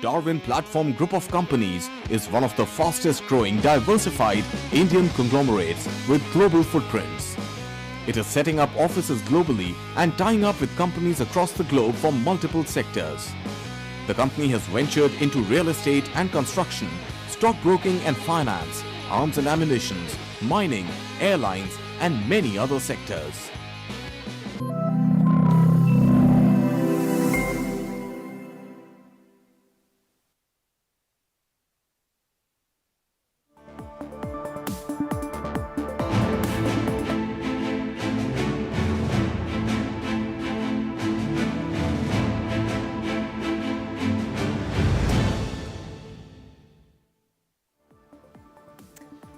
Darwin Platform Group of Companies is one of the fastest growing diversified Indian conglomerates with global footprints. It is setting up offices globally and tying up with companies across the globe from multiple sectors. The company has ventured into real estate and construction, stockbroking and finance, arms and ammunition, mining, airlines and many other sectors.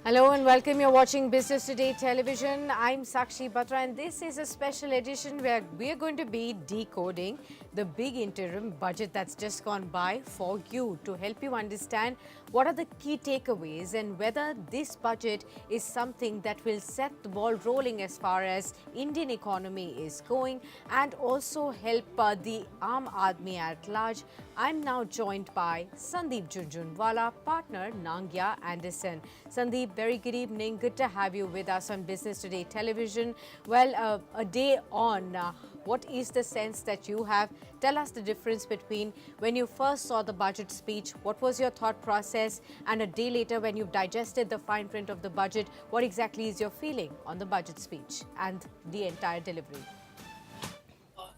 Hello and welcome. You're watching Business Today Television. I'm Sakshi Batra and this is a special edition where we're going to be decoding the big interim budget that's just gone by for you to help you understand what are the key takeaways and whether this budget is something that will set the ball rolling as far as Indian economy is going and also help the Aam Aadmi at large. I'm now joined by Sandeep Junjunwala, partner Nangia Anderson. Sandeep, very good evening. Good to have you with us on Business Today Television. Well, a day on, what is the sense that you have? Tell us the difference between when you first saw the budget speech, what was your thought process, and a day later when you've digested the fine print of the budget, what exactly is your feeling on the budget speech and the entire delivery?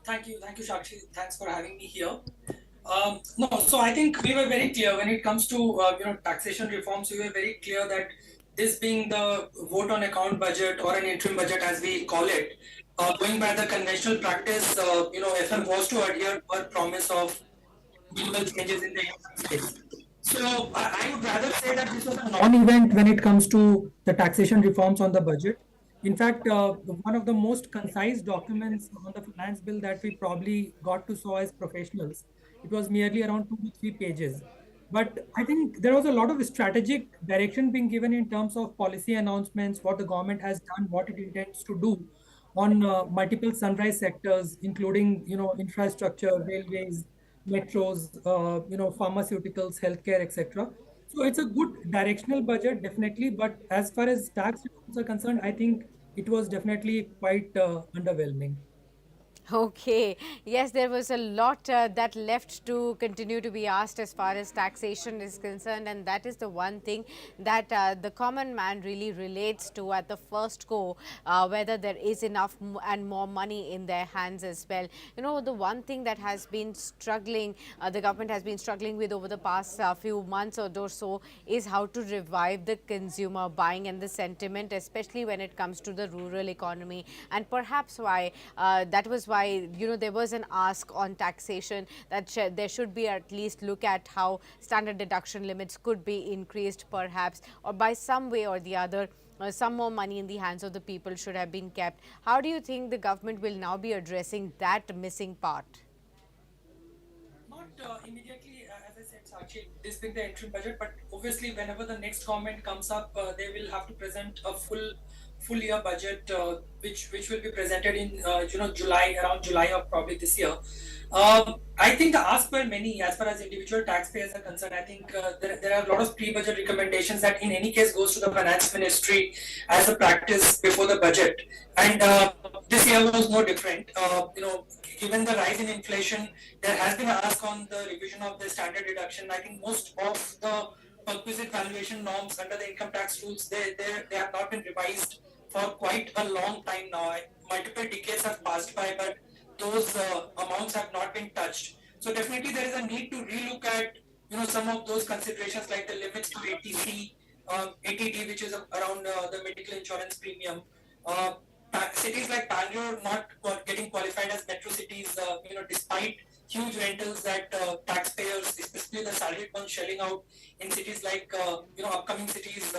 Thank you, Shakshi. Thanks for having me here. No, so I think we were very clear when it comes to taxation reforms. We were very clear that this being the vote on account budget or an interim budget as we call it, going by the conventional practice, FM was to adhere to our promise of minimal changes in the income space. So I would rather say that this was a non-event when it comes to the taxation reforms on the budget. In fact, one of the most concise documents on the finance bill that we probably got to saw as professionals, it was merely around 2 to 3 pages. But I think there was a lot of strategic direction being given in terms of policy announcements, what the government has done, what it intends to do on multiple sunrise sectors, including infrastructure, railways, metros, pharmaceuticals, healthcare, etc. So it's a good directional budget, definitely. But as far as tax reforms are concerned, I think it was definitely quite underwhelming. Okay. Yes, there was a lot that left to continue to be asked as far as taxation is concerned, and that is the one thing that the common man really relates to at the first go, whether there is enough and more money in their hands as well. You know, the one thing that has been struggling, the government has been struggling with over the past few months or so is how to revive the consumer buying and the sentiment, especially when it comes to the rural economy, and perhaps why that was why there was an ask on taxation that there should be at least look at how standard deduction limits could be increased perhaps, or by some way or the other some more money in the hands of the people should have been kept. How do you think the government will now be addressing that missing part? Not immediately, as I said, Sakshi, this being the interim budget, but obviously whenever the next government comes up, they will have to present a full year budget, which will be presented in July, around July of probably this year. I think the ask were many as far as individual taxpayers are concerned. I think there are a lot of pre-budget recommendations that in any case goes to the finance ministry as a practice before the budget, and this year was no different. Given the rise in inflation, there has been an ask on the revision of the standard deduction. I think most of the perquisite valuation norms under the income tax rules, they have not been revised for quite a long time now. Multiple decades have passed by, but those amounts have not been touched. So definitely there is a need to relook at some of those considerations like the limits to ATC, ATD, which is around the medical insurance premium. Cities like Bangalore not getting qualified as metro cities, despite huge rentals that taxpayers, especially the salaried ones, shelling out in cities like upcoming cities,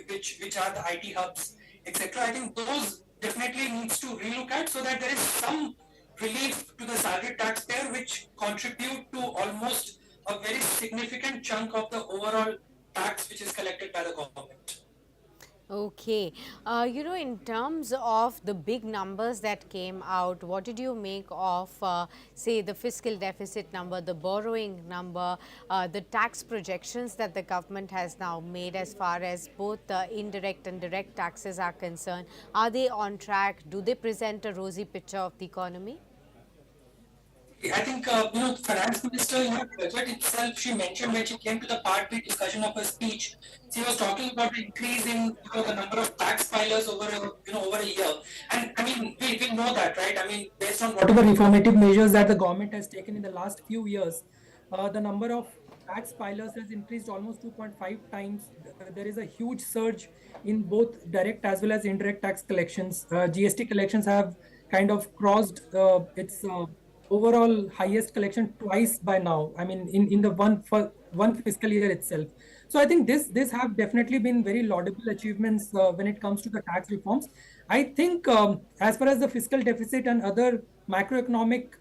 which are the IT hubs, etc. I think those definitely needs to relook at so that there is some relief to the salaried taxpayer, which contribute to almost a very significant chunk of the overall tax which is collected by the government. Okay. Okay. In terms of the big numbers that came out, what did you make of, say, the fiscal deficit number, the borrowing number, the tax projections that the government has now made as far as both the indirect and direct taxes are concerned? Are they on track? Do they present a rosy picture of the economy? I think finance minister in her budget itself, she mentioned when she came to the part B discussion of her speech, she was talking about the increase in the number of tax filers over a year, and I mean we know that, right? I mean, based on whatever reformative measures that the government has taken in the last few years, the number of tax filers has increased almost 2.5 times. There is a huge surge in both direct as well as indirect tax collections. GST collections have kind of crossed its overall highest collection twice by now. I mean, in the one fiscal year itself. So I think this have definitely been very laudable achievements when it comes to the tax reforms. I think as far as the fiscal deficit and other macroeconomic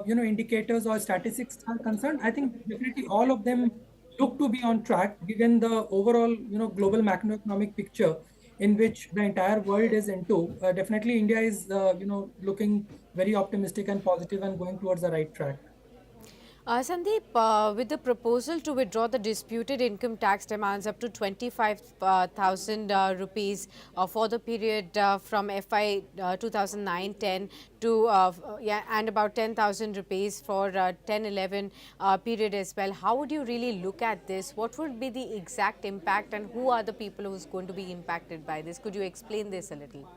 indicators or statistics are concerned, I think definitely all of them look to be on track given the overall global macroeconomic picture in which the entire world is into. Definitely, India is looking very optimistic and positive and going towards the right track. Sandeep, with the proposal to withdraw the disputed income tax demands up to 25,000 rupees for the period from FY 2009-10 to yeah, and about 10,000 rupees for 10-11 period as well. How would you really look at this? What would be the exact impact, and who are the people who's going to be impacted by this? Could you explain this a little?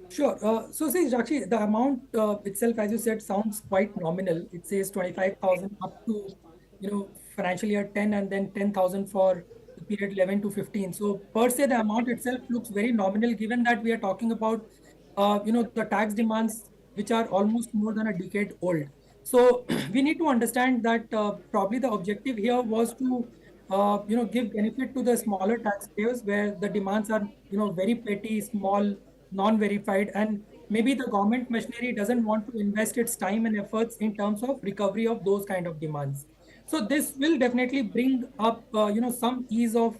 Sure. So see, Jakshi, the amount itself, as you said, sounds quite nominal. It says 25,000 up to, financial year 10 and then 10,000 for the period 11 to 15. So per se, the amount itself looks very nominal given that we are talking about, the tax demands which are almost more than a decade old. So we need to understand that probably the objective here was to, give benefit to the smaller taxpayers where the demands are, very petty, small, non-verified, and maybe the government machinery doesn't want to invest its time and efforts in terms of recovery of those kind of demands. So this will definitely bring up some ease of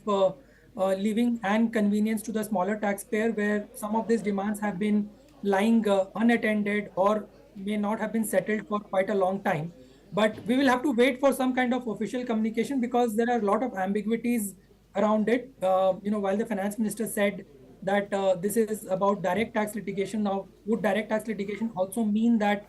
living and convenience to the smaller taxpayer where some of these demands have been lying unattended or may not have been settled for quite a long time. But we will have to wait for some kind of official communication because there are a lot of ambiguities around it. While the finance minister said that this is about direct tax litigation. Now, would direct tax litigation also mean that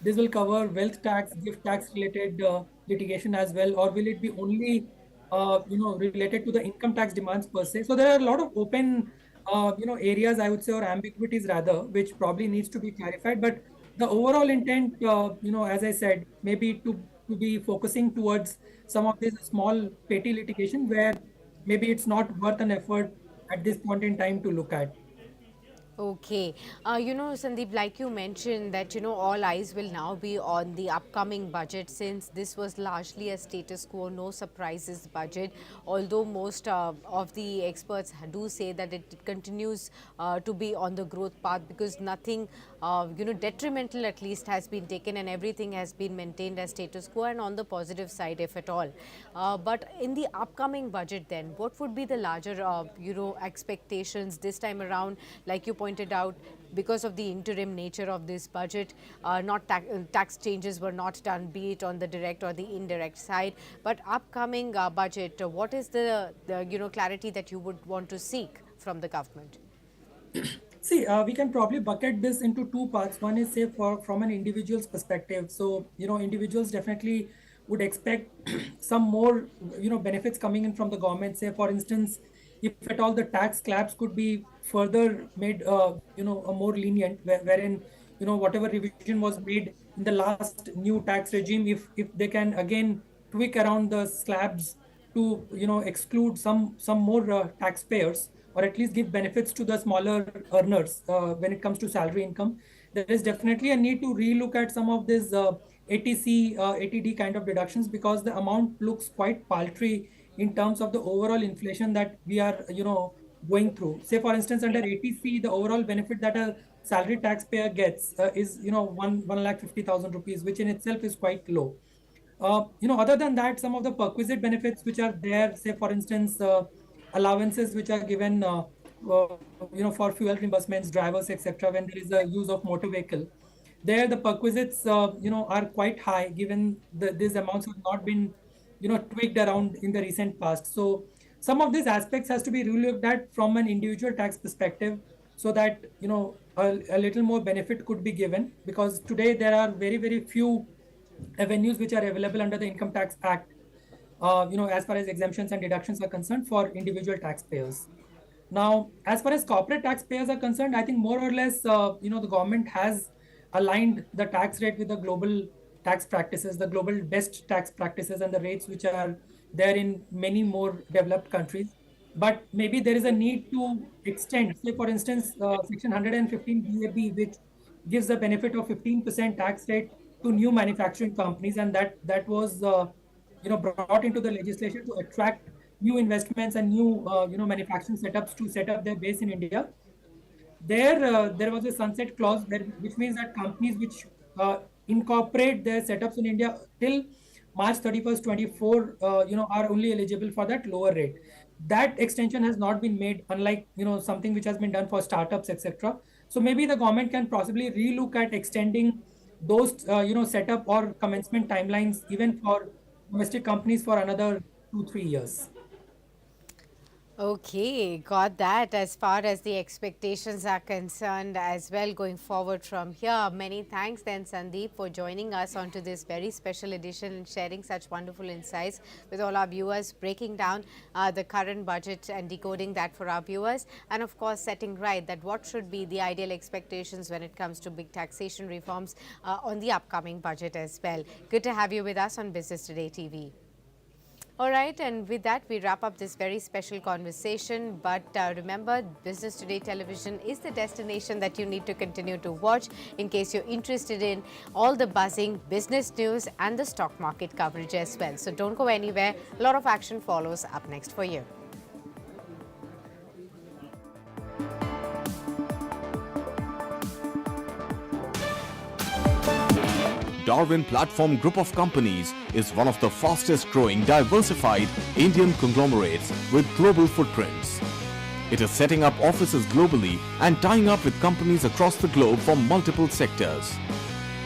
this will cover wealth tax, gift tax related litigation as well, or will it be only related to the income tax demands per se? So there are a lot of open areas, I would say, or ambiguities rather, which probably needs to be clarified. But the overall intent, as I said, maybe to be focusing towards some of these small petty litigation where maybe it's not worth an effort at this point in time to look at. Okay. Sandeep, like you mentioned that, all eyes will now be on the upcoming budget since this was largely a status quo, no surprises budget. Although most of the experts do say that it continues to be on the growth path because nothing, detrimental at least has been taken and everything has been maintained as status quo and on the positive side, if at all. But in the upcoming budget then, what would be the larger, expectations this time around? Like you pointed out, because of the interim nature of this budget, not tax changes were not done, be it on the direct or the indirect side. But upcoming budget, what is the clarity that you would want to seek from the government? See, we can probably bucket this into two parts. One is, say, from an individual's perspective. So, individuals definitely would expect some more, benefits coming in from the government. Say, for instance, if at all the tax slabs could be further made, a more lenient, wherein, whatever revision was made in the last new tax regime, if they can again tweak around the slabs to, exclude some more taxpayers or at least give benefits to the smaller earners when it comes to salary income. There is definitely a need to relook at some of these ATC, ATD kind of deductions because the amount looks quite paltry in terms of the overall inflation that we are, going through. Say, for instance, under ATC, the overall benefit that a salary taxpayer gets is, 1,50,000 rupees, which in itself is quite low. Other than that, some of the perquisite benefits which are there, say, for instance, allowances which are given for fuel reimbursements, drivers, etc., when there is a use of motor vehicle, there the perquisites, are quite high, given these amounts have not been, tweaked around in the recent past. So some of these aspects has to be relooked at from an individual tax perspective, so that a little more benefit could be given, because today there are very very few avenues which are available under the Income Tax Act, as far as exemptions and deductions are concerned for individual taxpayers. Now, as far as corporate taxpayers are concerned, I think more or less, the government has aligned the tax rate with the global tax practices, the global best tax practices, and the rates which are there in many more developed countries. But maybe there is a need to extend, say, for instance, Section 115 BAB, which gives the benefit of 15% tax rate to new manufacturing companies, and that was brought into the legislation to attract new investments and new manufacturing setups to set up their base in India. There was a sunset clause which means that companies which incorporate their setups in India till March 31st, 24, are only eligible for that lower rate. That extension has not been made, unlike something which has been done for startups, etc. So maybe the government can possibly relook at extending those setup or commencement timelines even for domestic companies for another 2-3 years. Okay, got that. As far as the expectations are concerned as well going forward from here. Many thanks then, Sandeep, for joining us onto this very special edition and sharing such wonderful insights with all our viewers, breaking down the current budget and decoding that for our viewers, and of course setting right that what should be the ideal expectations when it comes to big taxation reforms on the upcoming budget as well. Good to have you with us on Business Today TV. All right, and with that, we wrap up this very special conversation. But remember, Business Today Television is the destination that you need to continue to watch in case you're interested in all the buzzing business news and the stock market coverage as well. So don't go anywhere. A lot of action follows up next for you. Darwin Platform Group of Companies is one of the fastest growing diversified Indian conglomerates with global footprints. It is setting up offices globally and tying up with companies across the globe from multiple sectors.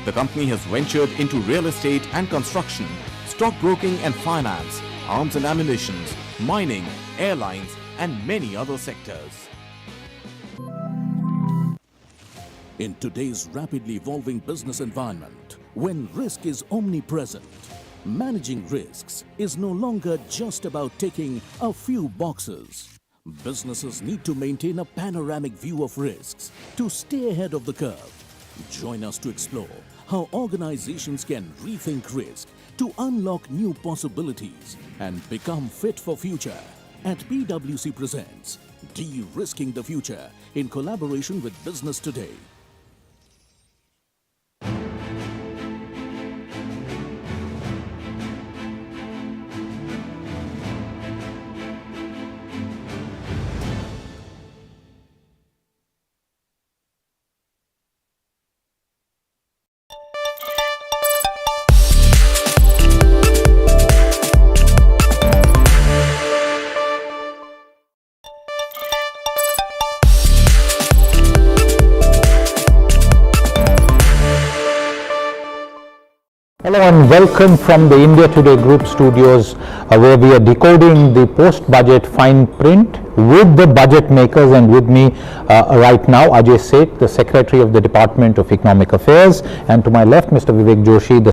The company has ventured into real estate and construction, stockbroking and finance, arms and ammunition, mining, airlines and many other sectors. In today's rapidly evolving business environment, when risk is omnipresent, managing risks is no longer just about ticking a few boxes. Businesses need to maintain a panoramic view of risks to stay ahead of the curve. Join us to explore how organizations can rethink risk to unlock new possibilities and become fit for future. At PwC presents De-Risking the Future in collaboration with Business Today. Hello and welcome from the India Today Group studios, where we are decoding the post-budget fine print with the budget makers, and with me right now Ajay Seth, the Secretary of the Department of Economic Affairs, and to my left Mr. Vivek Joshi, the